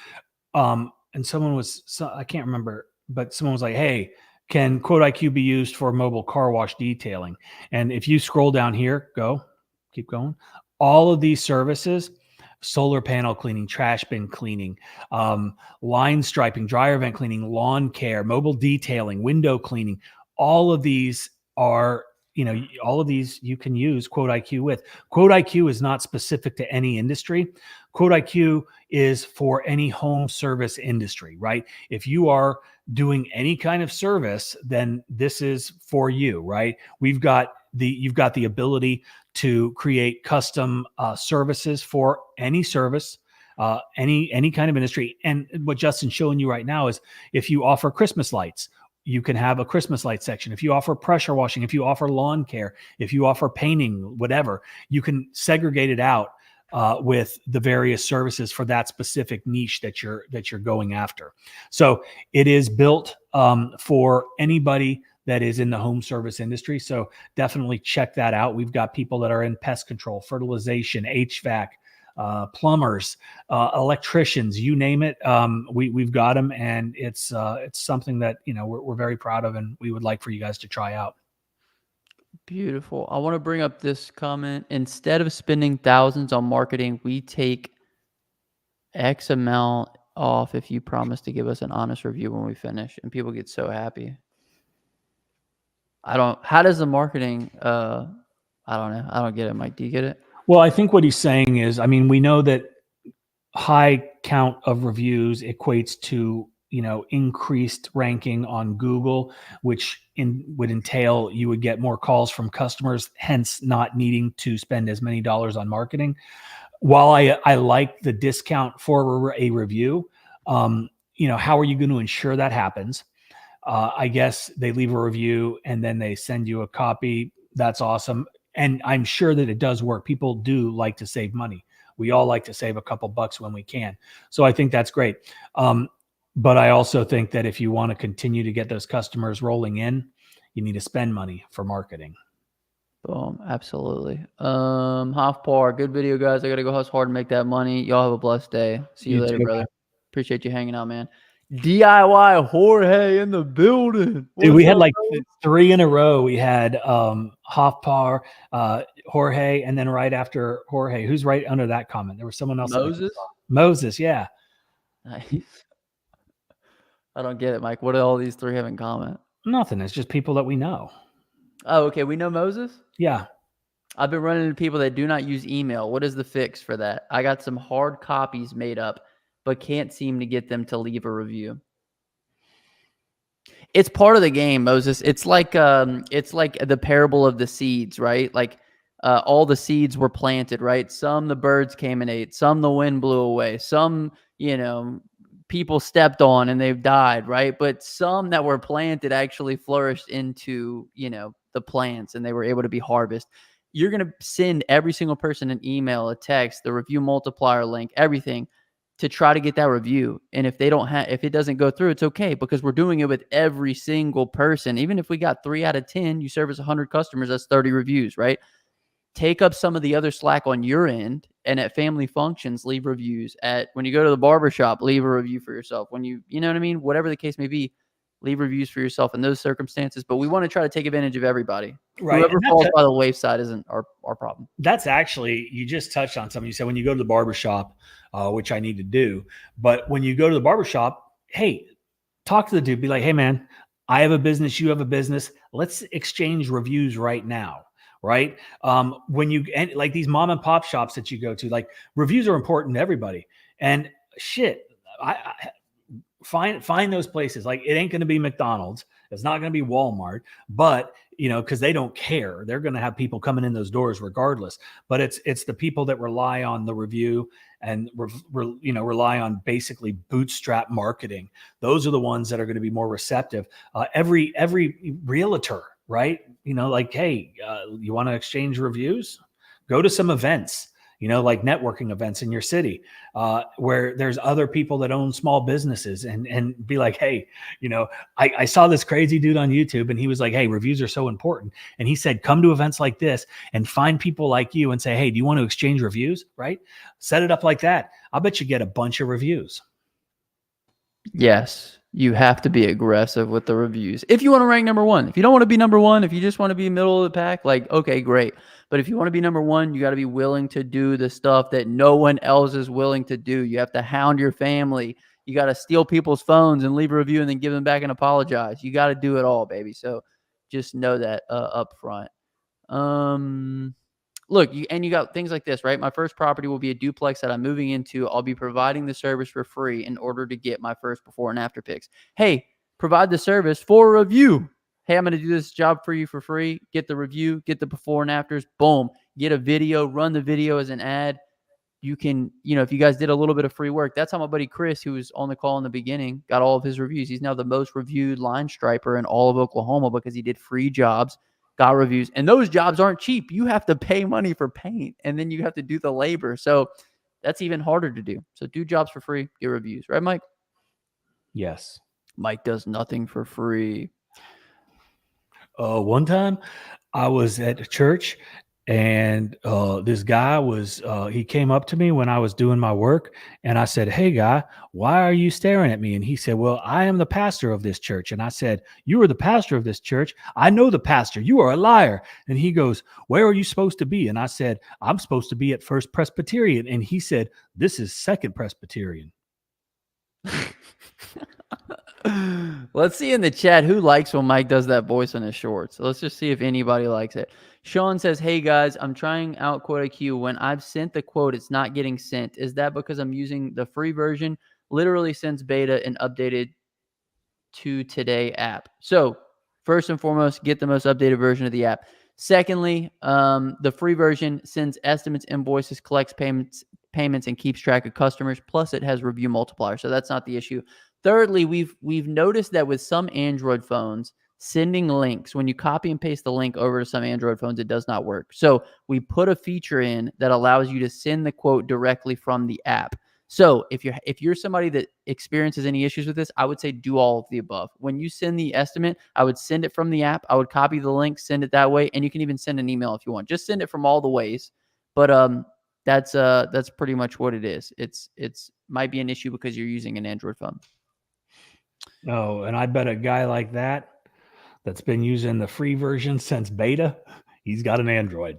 and someone was, I can't remember, but someone was like, hey, can QuoteIQ be used for mobile car wash detailing? And if you scroll down here, keep going. All of these services, solar panel cleaning, trash bin cleaning, line striping, dryer vent cleaning, lawn care, mobile detailing, window cleaning, all of these are, all of these you can use QuoteIQ with. QuoteIQ is not specific to any industry. QuoteIQ is for any home service industry, right? If you are doing any kind of service, then this is for you, right? You've got the ability to create custom services for any service, any kind of industry. And what Justin's showing you right now is if you offer Christmas lights, you can have a Christmas light section. If you offer pressure washing, if you offer lawn care, if you offer painting, whatever, you can segregate it out with the various services for that specific niche that you're going after. So it is built for anybody that is in the home service industry. So definitely check that out. We've got people that are in pest control, fertilization, HVAC, plumbers, electricians, you name it. We've got them, and it's something that we're very proud of, and we would like for you guys to try out. Beautiful. I want to bring up this comment. Instead of spending thousands on marketing, we take X amount off if you promise to give us an honest review when we finish, and people get so happy. How does the marketing, I don't know. I don't get it, Mike. Do you get it? Well, I think what he's saying is, we know that high count of reviews equates to, increased ranking on Google, which would entail you would get more calls from customers, hence not needing to spend as many dollars on marketing. While I like the discount for a review, how are you going to ensure that happens? I guess they leave a review and then they send you a copy. That's awesome. And I'm sure that it does work. People do like to save money. We all like to save a couple bucks when we can. So I think that's great. But I also think that if you want to continue to get those customers rolling in, you need to spend money for marketing. Boom. Absolutely. Half par. Good video, guys. I got to go hustle hard and make that money. Y'all have a blessed day. See you later, too, brother. Appreciate you hanging out, man. DIY Jorge in the building. Dude, we had like 3 in a row. We had half par, Jorge, and then right after Jorge, who's right under that comment? There was someone else. Moses, yeah. Nice. I don't get it, Mike. What do all these 3 have in common? Nothing. It's just people that we know. Oh, okay. We know Moses? Yeah. I've been running into people that do not use email. What is the fix for that? I got some hard copies made up, but can't seem to get them to leave a review. It's part of the game, Moses. It's like the parable of the seeds, right? Like all the seeds were planted, right? Some the birds came and ate, some the wind blew away, some, people stepped on and they've died, right? But some that were planted actually flourished into, the plants, and they were able to be harvested. You're going to send every single person an email, a text, the review multiplier link, everything to try to get that review. And if if it doesn't go through, it's okay, because we're doing it with every single person. Even if we got 3 out of 10, you service 100 customers, that's 30 reviews, right? Take up some of the other slack on your end, and at family functions, leave reviews. When you go to the barbershop, leave a review for yourself. When you know what I mean? Whatever the case may be, leave reviews for yourself in those circumstances. But we want to try to take advantage of everybody. Right. Whoever falls by the wayside isn't our problem. That's actually, you just touched on something. You said when you go to the barbershop, which I need to do. But when you go to the barbershop, hey, talk to the dude. Be like, hey, man, I have a business. You have a business. Let's exchange reviews right now. Right. When you like these mom and pop shops that you go to, like, reviews are important to everybody. And shit, I find those places. Like, it ain't going to be McDonald's. It's not going to be Walmart, but because they don't care. They're going to have people coming in those doors regardless. But it's the people that rely on the review and rely on basically bootstrap marketing. Those are the ones that are going to be more receptive. Every realtor, right? Like, hey, you want to exchange reviews? Go to some events, like networking events in your city, where there's other people that own small businesses, and be like, hey, I saw this crazy dude on YouTube, and he was like, hey, reviews are so important. And he said, come to events like this and find people like you and say, hey, do you want to exchange reviews? Right? Set it up like that. I bet you get a bunch of reviews. Yes. You have to be aggressive with the reviews. If you want to rank number one, if you don't want to be number one, if you just want to be middle of the pack, like, okay, great. But if you want to be number one, you got to be willing to do the stuff that no one else is willing to do. You have to hound your family. You got to steal people's phones and leave a review and then give them back and apologize. You got to do it all, baby. So just know that up front. Look, you got things like this, right? My first property will be a duplex that I'm moving into. I'll be providing the service for free in order to get my first before and after pics. Hey, provide the service for a review. Hey, I'm going to do this job for you for free. Get the review, get the before and afters. Boom. Get a video, run the video as an ad. You can, if you guys did a little bit of free work, that's how my buddy Chris, who was on the call in the beginning, got all of his reviews. He's now the most reviewed line striper in all of Oklahoma because he did free jobs, got reviews, and those jobs aren't cheap. You have to pay money for paint, and then you have to do the labor. So that's even harder to do. So do jobs for free, get reviews. Right, Mike? Yes. Mike does nothing for free. One time I was at church and this guy he came up to me when I was doing my work, and I said, "Hey guy, why are you staring at me?" And he said, "Well, I am the pastor of this church." And I said, "You are the pastor of this church? I know the pastor. You are a liar." And he goes, "Where are you supposed to be?" And I said, "I'm supposed to be at First Presbyterian." And he said, "This is Second Presbyterian." Let's see in the chat who likes when Mike does that voice on his shorts. So let's just see if anybody likes it. Sean says, "Hey guys, I'm trying out QuoteIQ. When I've sent the quote, it's not getting sent. Is that because I'm using the free version? Literally since beta and updated to today app." So first and foremost, get the most updated version of the app. Secondly, the free version sends estimates, invoices, collects payments, and keeps track of customers. Plus, it has review multiplier, so that's not the issue. Thirdly, we've noticed that with some Android phones, sending links, when you copy and paste the link over to some Android phones, it does not work. So we put a feature in that allows you to send the quote directly from the app. So if you're somebody that experiences any issues with this, I would say do all of the above. When you send the estimate, I would send it from the app. I would copy the link, send it that way, and you can even send an email if you want. Just send it from all the ways. But that's pretty much what it is. It's might be an issue because you're using an Android phone. Oh, and I bet a guy like that's been using the free version since beta, he's got an Android.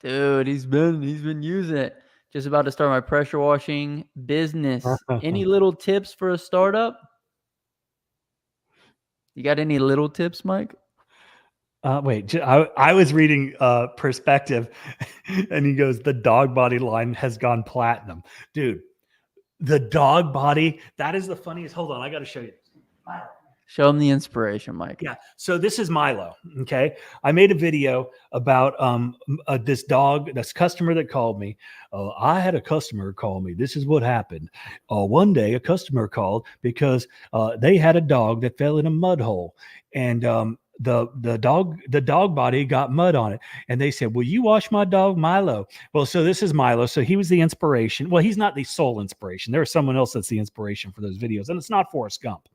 Dude, he's been using it. Just about to start my pressure washing business. Any little tips for a startup? You got any little tips, Mike? Wait, I was reading Perspective, and he goes, "The dog body line has gone platinum." Dude, the dog body, that is the funniest. Hold on, I got to show you. Show him the inspiration, Mike. Yeah. So this is Milo. Okay. I made a video about this customer that called me. I had a customer call me. This is what happened. One day a customer called because they had a dog that fell in a mud hole, and the dog body got mud on it, and they said, "Will you wash my dog, Milo?" Well, so this is Milo. So he was the inspiration. Well, he's not the sole inspiration. There was someone else that's the inspiration for those videos, and it's not Forrest Gump.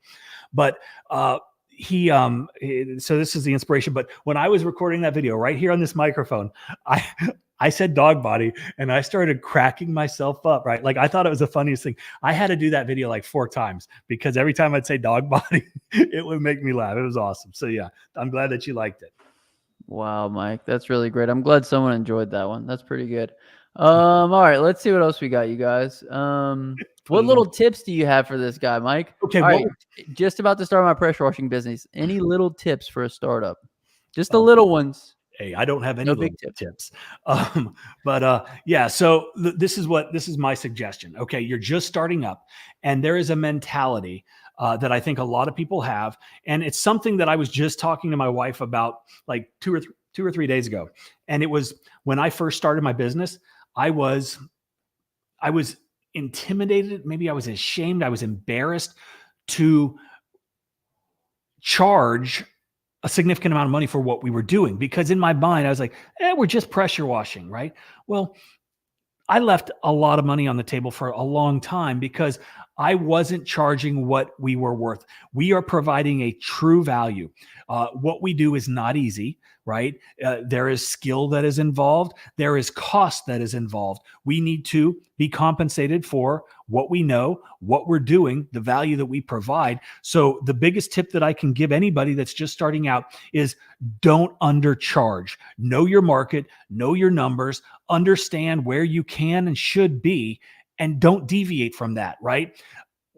But so this is the inspiration. But when I was recording that video right here on this microphone, I said dog body, and I started cracking myself up, right? Like, I thought it was the funniest thing. I had to do that video like 4 times because every time I'd say dog body, it would make me laugh. It was awesome. So yeah, I'm glad that you liked it. Wow, Mike, that's really great. I'm glad someone enjoyed that one. That's pretty good. All right, let's see what else we got, you guys. What little tips do you have for this guy, Mike? Okay, all right, just about to start my pressure washing business. Any little tips for a startup? Just the little ones. Hey, I don't have any big tips. Yeah, so this is my suggestion. Okay, you're just starting up, and there is a mentality that I think a lot of people have, and it's something that I was just talking to my wife about like 2 or 3 days ago. And it was when I first started my business, I was intimidated. Maybe I was ashamed. I was embarrassed to charge a significant amount of money for what we were doing, because in my mind, I was like, we're just pressure washing, right? Well, I left a lot of money on the table for a long time because I wasn't charging what we were worth. We are providing a true value. What we do is not easy, right? There is skill that is involved. There is cost that is involved. We need to be compensated for what we know, what we're doing, the value that we provide. So the biggest tip that I can give anybody that's just starting out is don't undercharge. Know your market, know your numbers, understand where you can and should be, and don't deviate from that, right?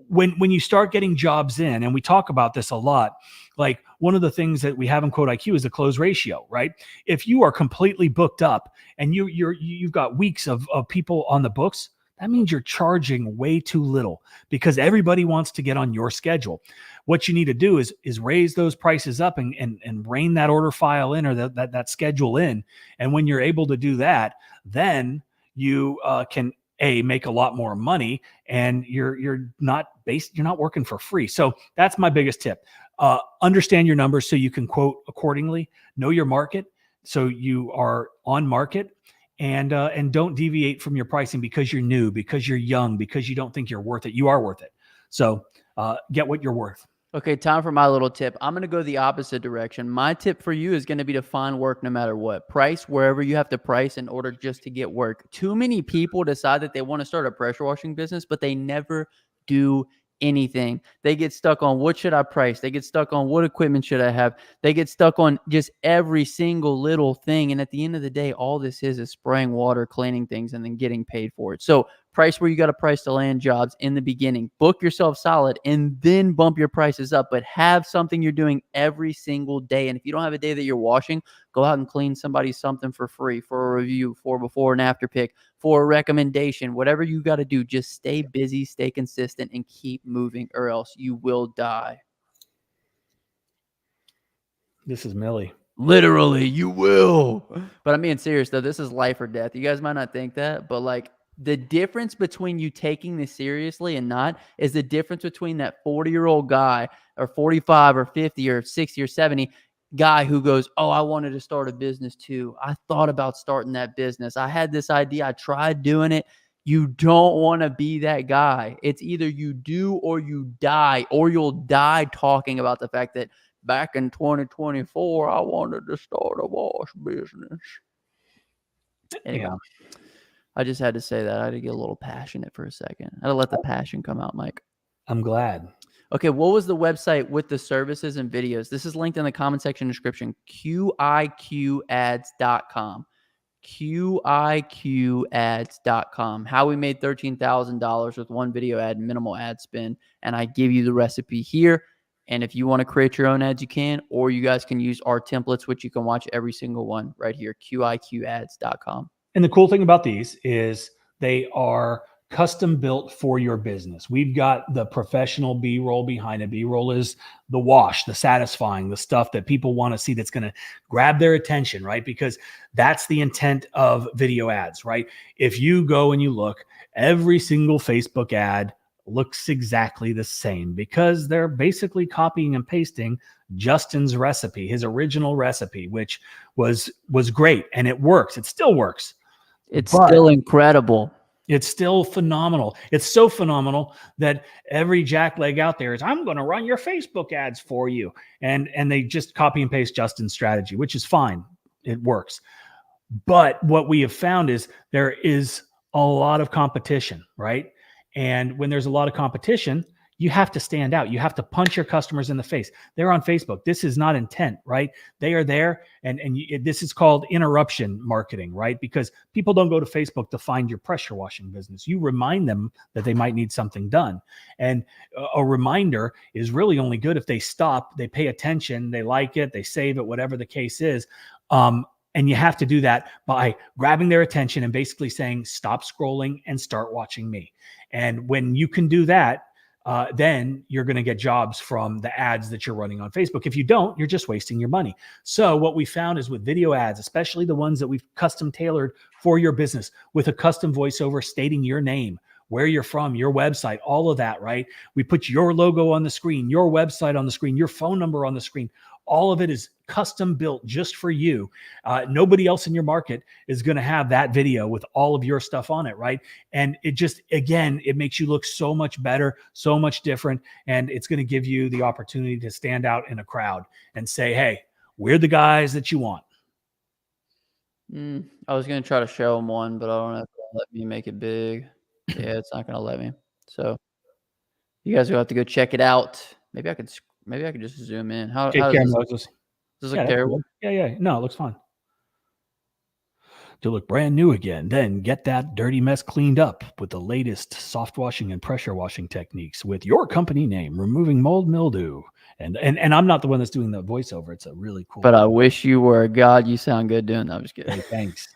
When you start getting jobs in, and we talk about this a lot, like one of the things that we have in QuoteIQ is the close ratio, right? If you are completely booked up and you've got weeks of people on the books, that means you're charging way too little because everybody wants to get on your schedule. What you need to do is raise those prices up and rein that order file in, or that schedule in. And when you're able to do that, then you can make a lot more money, and you're not working for free. So that's my biggest tip. Understand your numbers so you can quote accordingly. Know your market so you are on market, and don't deviate from your pricing because you're new, because you're young, because you don't think you're worth it. You are worth it. So get what you're worth. Okay, time for my little tip. I'm going to go the opposite direction. My tip for you is going to be to find work no matter what. Price wherever you have to price in order just to get work. Too many people decide that they want to start a pressure washing business, but they never do anything. They get stuck on what should I price? They get stuck on what equipment should I have? They get stuck on just every single little thing. And at the end of the day, all this is spraying water, cleaning things, and then getting paid for it. So price where you got to price to land jobs in the beginning. Book yourself solid and then bump your prices up, but have something you're doing every single day. And if you don't have a day that you're washing, go out and clean somebody something for free, for a review, for a before and after pick, for a recommendation, whatever you got to do. Just stay busy, stay consistent, and keep moving, or else you will die. This is Millie. Literally, you will. But I'm being serious, though. This is life or death. You guys might not think that, but like, the difference between you taking this seriously and not is the difference between that 40-year-old guy or 45 or 50 or 60 or 70 guy who goes, oh, I wanted to start a business too. I thought about starting that business. I had this idea. I tried doing it. You don't want to be that guy. It's either you do or you die, or you'll die talking about the fact that back in 2024, I wanted to start a wash business. Anyway. Yeah. I just had to say that. I had to get a little passionate for a second. I had to let the passion come out, Mike. I'm glad. Okay, what was the website with the services and videos? This is linked in the comment section description. QuiQads.com. QuiQads.com. How we made $13,000 with one video ad, minimal ad spend. And I give you the recipe here. And if you want to create your own ads, you can, or you guys can use our templates, which you can watch every single one right here. QuiQads.com. And the cool thing about these is they are custom built for your business. We've got the professional B-roll behind it. B-roll is the wash, the satisfying, the stuff that people want to see that's going to grab their attention, right? Because that's the intent of video ads, right? If you go and you look, every single Facebook ad looks exactly the same because they're basically copying and pasting Justin's recipe, his original recipe, which was great, and it works. It still works. It's still incredible. It's still phenomenal. It's so phenomenal that every jackleg out there is, I'm going to run your Facebook ads for you. And they just copy and paste Justin's strategy, which is fine. It works. But what we have found is there is a lot of competition, right? And when there's a lot of competition, you have to stand out. You have to punch your customers in the face. They're on Facebook. This is not intent, right? They are there. This is called interruption marketing, right? Because people don't go to Facebook to find your pressure washing business. You remind them that they might need something done. And a reminder is really only good if they stop, they pay attention, they like it, they save it, whatever the case is. And you have to do that by grabbing their attention and basically saying, stop scrolling and start watching me. And when you can do that, then you're going to get jobs from the ads that you're running on Facebook. If you don't, you're just wasting your money. So what we found is with video ads, especially the ones that we've custom tailored for your business with a custom voiceover stating your name, where you're from, your website, all of that, right? We put your logo on the screen, your website on the screen, your phone number on the screen. All of it is custom built just for you. Nobody else in your market is going to have that video with all of your stuff on it, right? And it just, again, it makes you look so much better, so much different, and it's going to give you the opportunity to stand out in a crowd and say, hey, we're the guys that you want. I was going to try to show them one, but I don't know if it'll let me make it big. Yeah, it's not going to let me. So you guys will have to go check it out. Maybe I could just zoom in. How Take does care, this, Moses. does this Yeah, look that's terrible? good. Yeah. No, it looks fine. To look brand new again, then get that dirty mess cleaned up with the latest soft washing and pressure washing techniques with your company name, removing mold, mildew. And I'm not the one that's doing the voiceover. It's a really cool. But I wish you were. God, you sound good doing that. I'm just kidding. Hey, thanks.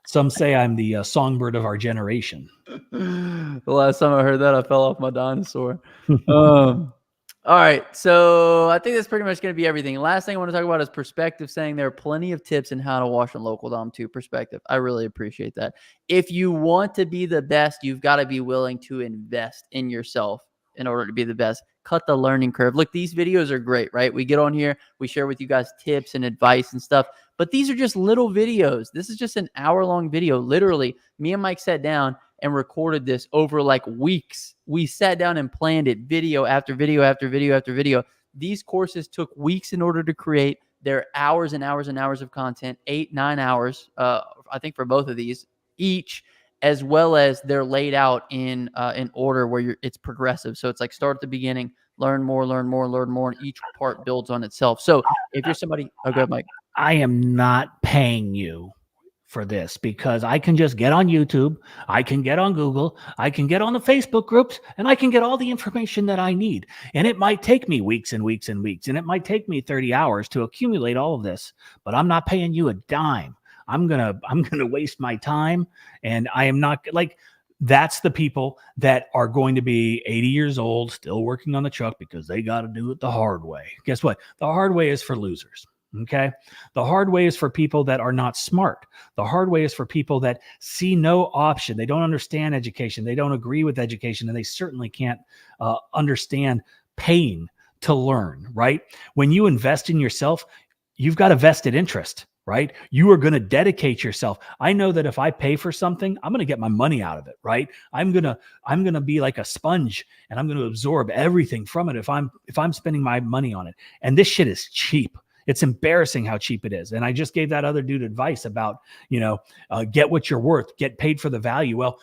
Some say I'm the songbird of our generation. The last time I heard that, I fell off my dinosaur. All right, so I think that's pretty much going to be everything. Last thing I want to talk about is perspective, saying there are plenty of tips in how to wash in local Dom 2 perspective. I really appreciate that. If you want to be the best, you've got to be willing to invest in yourself in order to be the best. Cut the learning curve. Look, these videos are great, right? We get on here, we share with you guys tips and advice and stuff, but these are just little videos. This is just an hour-long video. Literally, me and Mike sat down and recorded this over like weeks. We sat down and planned it, video after video after video after video. These courses took weeks in order to create. They're hours and hours and hours of content, 8-9 hours, I think for both of these each, as well as they're laid out in order where it's progressive. So it's like start at the beginning, learn more, and each part builds on itself. So if you're somebody, go ahead, Mike. I am not paying you for this because I can just get on YouTube, I can get on Google, I can get on the Facebook groups, and I can get all the information that I need. And it might take me weeks and weeks and weeks, and it might take me 30 hours to accumulate all of this, but I'm not paying you a dime. I'm gonna waste my time, and I am not like, that's the people that are going to be 80 years old, still working on the truck because they got to do it the hard way. Guess what? The hard way is for losers. Okay. The hard way is for people that are not smart. The hard way is for people that see no option. They don't understand education. They don't agree with education, and they certainly can't understand paying to learn, right? When you invest in yourself, you've got a vested interest, right? You are going to dedicate yourself. I know that if I pay for something, I'm going to get my money out of it, right? I'm going to be like a sponge, and I'm going to absorb everything from it if I'm spending my money on it. And this shit is cheap. It's embarrassing how cheap it is. And I just gave that other dude advice about, get what you're worth, get paid for the value. Well,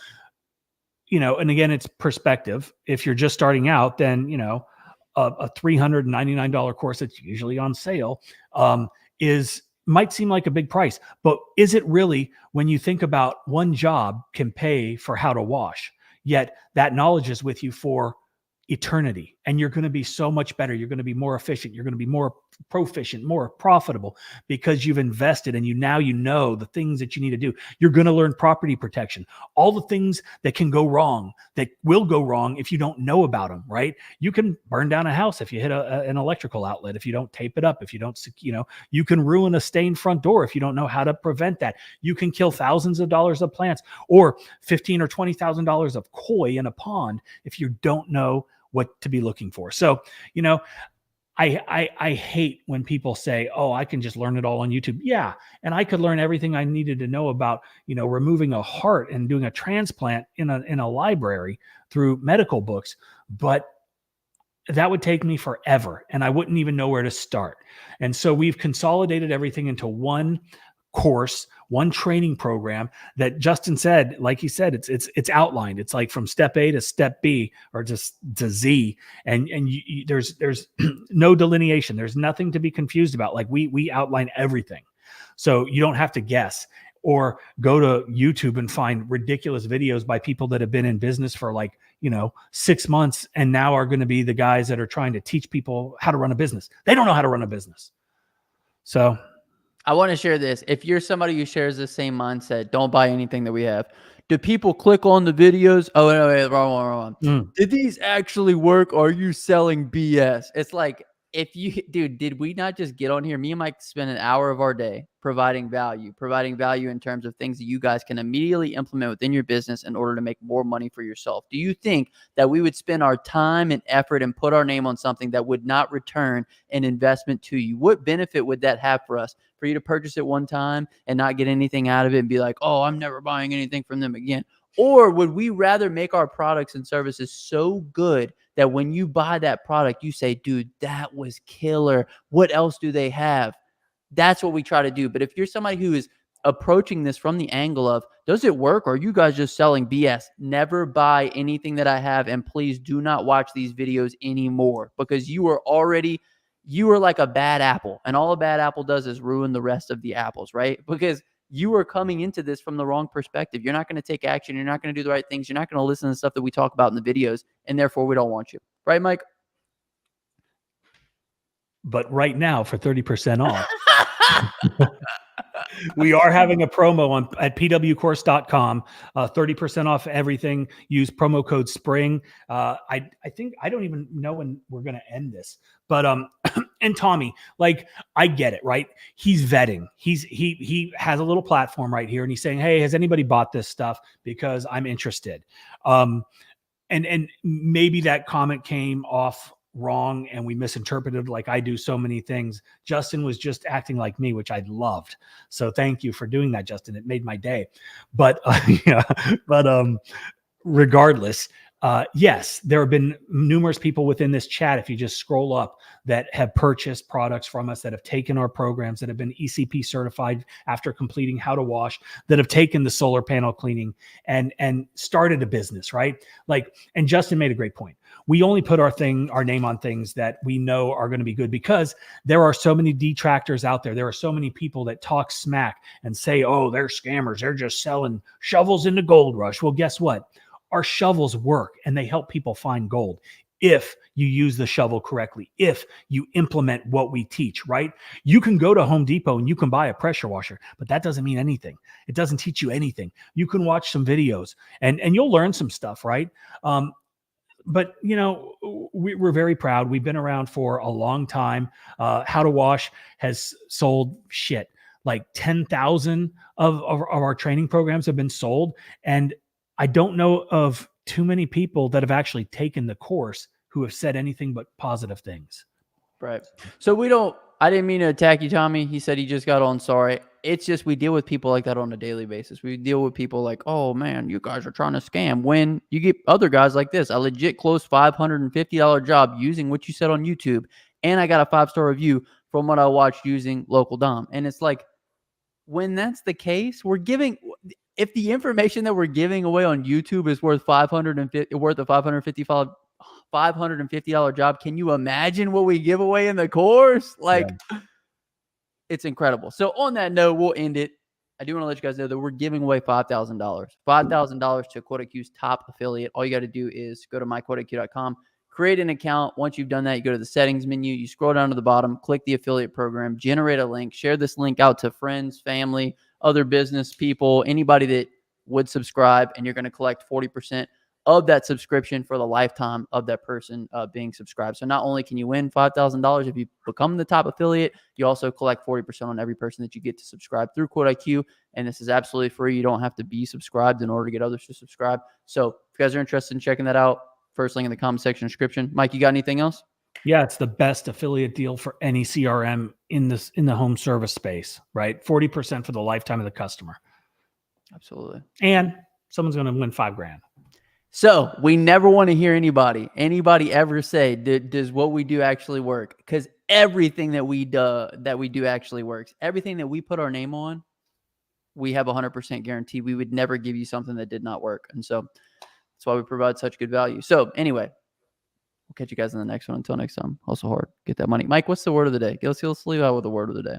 and again, it's perspective. If you're just starting out, then, a $399 course that's usually on sale might seem like a big price, but is it really when you think about one job can pay for how to wash, yet that knowledge is with you for eternity, and you're going to be so much better. You're going to be more efficient. You're going to be more proficient, more profitable because you've invested and you know the things that you need to do. You're going to learn property protection, all the things that can go wrong, that will go wrong if you don't know about them, right? You can burn down a house if you hit an electrical outlet, if you don't tape it up, if you don't, you can ruin a stained front door if you don't know how to prevent that. You can kill thousands of dollars of plants or $15,000 or $20,000 of koi in a pond if you don't know what to be looking for. So, I hate when people say, oh, I can just learn it all on YouTube. Yeah. And I could learn everything I needed to know about, removing a heart and doing a transplant in a library through medical books. But that would take me forever, and I wouldn't even know where to start. And so we've consolidated everything into one course, one training program that Justin said, like he said, it's outlined. It's like from step A to step B or just to Z. And there's no delineation. There's nothing to be confused about. Like we outline everything. So you don't have to guess or go to YouTube and find ridiculous videos by people that have been in business for 6 months and now are going to be the guys that are trying to teach people how to run a business. They don't know how to run a business. So I want to share this. If you're somebody who shares the same mindset, don't buy anything that we have. Do people click on the videos? Oh, no, wait, wrong. Did these actually work? Or are you selling BS? It's like if you, dude, did we not just get on here? Me and Mike spend an hour of our day providing value in terms of things that you guys can immediately implement within your business in order to make more money for yourself. Do you think that we would spend our time and effort and put our name on something that would not return an investment to you? What benefit would that have for us? For you to purchase it one time and not get anything out of it and be like, oh, I'm never buying anything from them again? Or would we rather make our products and services so good that when you buy that product, you say, dude, that was killer. What else do they have? That's what we try to do. But if you're somebody who is approaching this from the angle of, does it work? Or are you guys just selling BS? Never buy anything that I have. And please do not watch these videos anymore, because you are like a bad apple. And all a bad apple does is ruin the rest of the apples, right? Because you are coming into this from the wrong perspective. You're not going to take action. You're not going to do the right things. You're not going to listen to the stuff that we talk about in the videos. And therefore, we don't want you. Right, Mike? But right now, for 30% off, we are having a promo at pwcourse.com, 30% off everything. Use promo code SPRING. I think, I don't even know when we're going to end this, but and Tommy, like, I get it, right? He's vetting. He has a little platform right here, and he's saying, hey, has anybody bought this stuff? Because I'm interested. And maybe that comment came off wrong and we misinterpreted, like I do so many things. Justin was just acting like me, which I loved. So thank you for doing that, Justin. It made my day. But regardless, yes, there have been numerous people within this chat, if you just scroll up, that have purchased products from us, that have taken our programs, that have been ECP certified after completing How to Wash, that have taken the solar panel cleaning and started a business, right? Like, and Justin made a great point. We only put our name on things that we know are going to be good, because there are so many detractors out there. There are so many people that talk smack and say, oh, they're scammers. They're just selling shovels in the gold rush. Well, guess what? Our shovels work, and they help people find gold if you use the shovel correctly, if you implement what we teach, right? You can go to Home Depot and you can buy a pressure washer, but that doesn't mean anything. It doesn't teach you anything. You can watch some videos and you'll learn some stuff, right? But, you know, we're very proud. We've been around for a long time. How to Wash has sold like 10,000 of our training programs have been sold. And I don't know of too many people that have actually taken the course who have said anything but positive things. Right. So I didn't mean to attack you, Tommy. He said he just got on. Sorry. It's just, we deal with people like that on a daily basis. We deal with people like, oh man, you guys are trying to scam. When you get other guys like this, a legit close $550 job using what you said on YouTube. And I got a 5-star review from what I watched using Local Dom. And it's like, when that's the case, if the information that we're giving away on YouTube is worth a $550 job, can you imagine what we give away in the course? Like, yeah. It's incredible. So on that note, we'll end it. I do want to let you guys know that we're giving away $5,000 to QuoteIQ's top affiliate. All you got to do is go to myquoteiq.com, create an account. Once you've done that, you go to the settings menu, you scroll down to the bottom, click the affiliate program, generate a link, share this link out to friends, family, other business people, anybody that would subscribe, and you're going to collect 40% of that subscription for the lifetime of that person being subscribed. So not only can you win $5,000 if you become the top affiliate, you also collect 40% on every person that you get to subscribe through QuoteIQ. And this is absolutely free. You don't have to be subscribed in order to get others to subscribe. So if you guys are interested in checking that out, first link in the comment section description. Mike, you got anything else? Yeah, it's the best affiliate deal for any CRM in the home service space, right? 40% for the lifetime of the customer. Absolutely. And someone's going to win $5,000. So we never want to hear anybody ever say, does what we do actually work? Because everything that we do actually works. Everything that we put our name on, we have 100% guarantee. We would never give you something that did not work. And so that's why we provide such good value. So anyway, we'll catch you guys in the next one. Until next time, hustle hard, get that money. Mike, what's the word of the day? Let's leave out with the word of the day.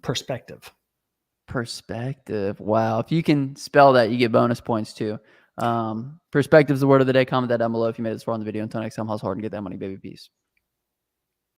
Perspective. Perspective. Wow. If you can spell that, you get bonus points too. Perspective is the word of the day. Comment that down below if you made it this far in the video. Until next time, hustle hard and get that money, baby. Peace.